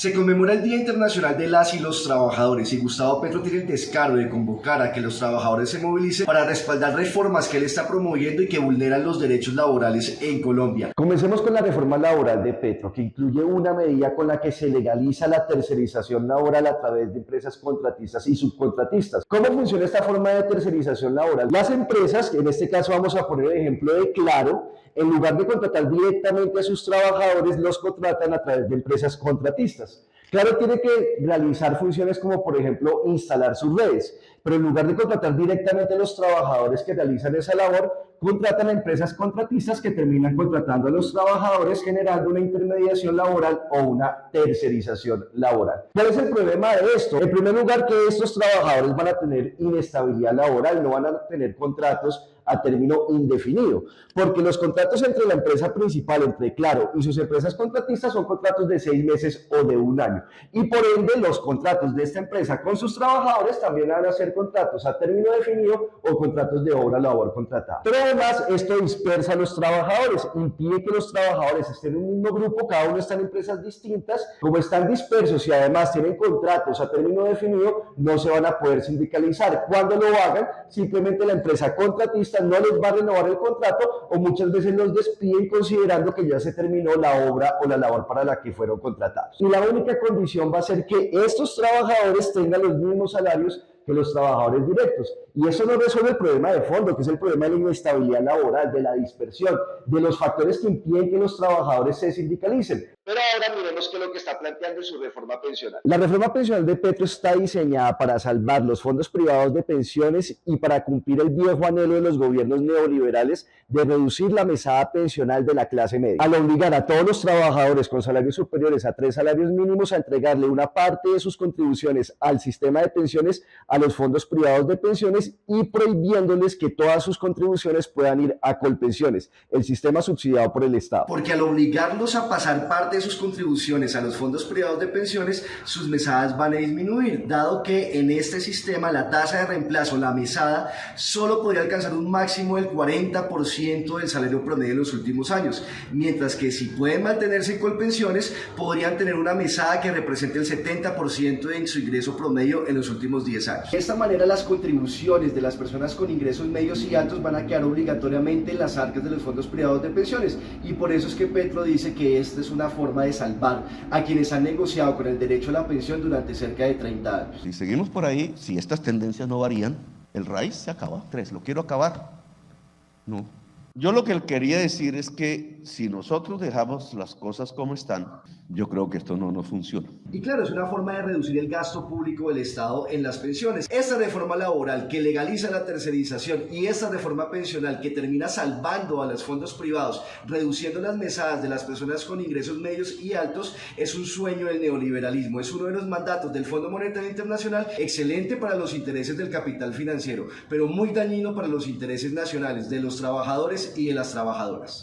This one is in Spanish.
Se conmemora el Día Internacional de las y los Trabajadores y Gustavo Petro tiene el descaro de convocar a que los trabajadores se movilicen para respaldar reformas que él está promoviendo y que vulneran los derechos laborales en Colombia. Comencemos con la reforma laboral de Petro, que incluye una medida con la que se legaliza la tercerización laboral a través de empresas contratistas y subcontratistas. ¿Cómo funciona esta forma de tercerización laboral? Las empresas, en este caso vamos a poner el ejemplo de Claro, en lugar de contratar directamente a sus trabajadores, los contratan a través de empresas contratistas. Claro, tiene que realizar funciones como, por ejemplo, instalar sus redes, pero en lugar de contratar directamente a los trabajadores que realizan esa labor, contratan a empresas contratistas que terminan contratando a los trabajadores, generando una intermediación laboral o una tercerización laboral. ¿Cuál es el problema de esto? En primer lugar, que estos trabajadores van a tener inestabilidad laboral, no van a tener contratos a término indefinido, porque los contratos entre la empresa principal, entre Claro y sus empresas contratistas, son contratos de 6 meses o de 1 año, y por ende los contratos de esta empresa con sus trabajadores también van a ser contratos a término definido o contratos de obra-labor contratada. Pero además esto dispersa a los trabajadores, impide que los trabajadores estén en un mismo grupo, cada uno está en empresas distintas, como están dispersos y además tienen contratos a término definido, no se van a poder sindicalizar. Cuando lo hagan, simplemente la empresa contratista no les va a renovar el contrato o muchas veces los despiden considerando que ya se terminó la obra o la labor para la que fueron contratados. Y la única condición va a ser que estos trabajadores tengan los mismos salarios que los trabajadores directos. Y eso no resuelve el problema de fondo, que es el problema de la inestabilidad laboral, de la dispersión, de los factores que impiden que los trabajadores se sindicalicen. Pero ahora miremos qué es lo que está planteando en su reforma pensional. La reforma pensional de Petro está diseñada para salvar los fondos privados de pensiones y para cumplir el viejo anhelo de los gobiernos neoliberales de reducir la mesada pensional de la clase media, al obligar a todos los trabajadores con salarios superiores a 3 salarios mínimos a entregarle una parte de sus contribuciones al sistema de pensiones a los fondos privados de pensiones y prohibiéndoles que todas sus contribuciones puedan ir a Colpensiones, el sistema subsidiado por el Estado. Porque al obligarlos a pasar parte de sus contribuciones a los fondos privados de pensiones, sus mesadas van a disminuir, dado que en este sistema la tasa de reemplazo, la mesada, solo podría alcanzar un máximo del 40% del salario promedio en los últimos años, mientras que si pueden mantenerse en Colpensiones, podrían tener una mesada que represente el 70% de su ingreso promedio en los últimos 10 años. De esta manera, las contribuciones de las personas con ingresos medios y altos van a quedar obligatoriamente en las arcas de los fondos privados de pensiones, y por eso es que Petro dice que esta es una forma de salvar a quienes han negociado con el derecho a la pensión durante cerca de 30 años. Si seguimos por ahí, si estas tendencias no varían, el raíz se acaba. 3, lo quiero acabar. No. Yo lo que quería decir es que si nosotros dejamos las cosas como están, yo creo que esto no funciona. Y claro, es una forma de reducir el gasto público del Estado en las pensiones. Esta reforma laboral que legaliza la tercerización y esta reforma pensional que termina salvando a los fondos privados, reduciendo las mesadas de las personas con ingresos medios y altos, es un sueño del neoliberalismo. Es uno de los mandatos del Fondo Monetario Internacional, excelente para los intereses del capital financiero, pero muy dañino para los intereses nacionales de los trabajadores y de las trabajadoras.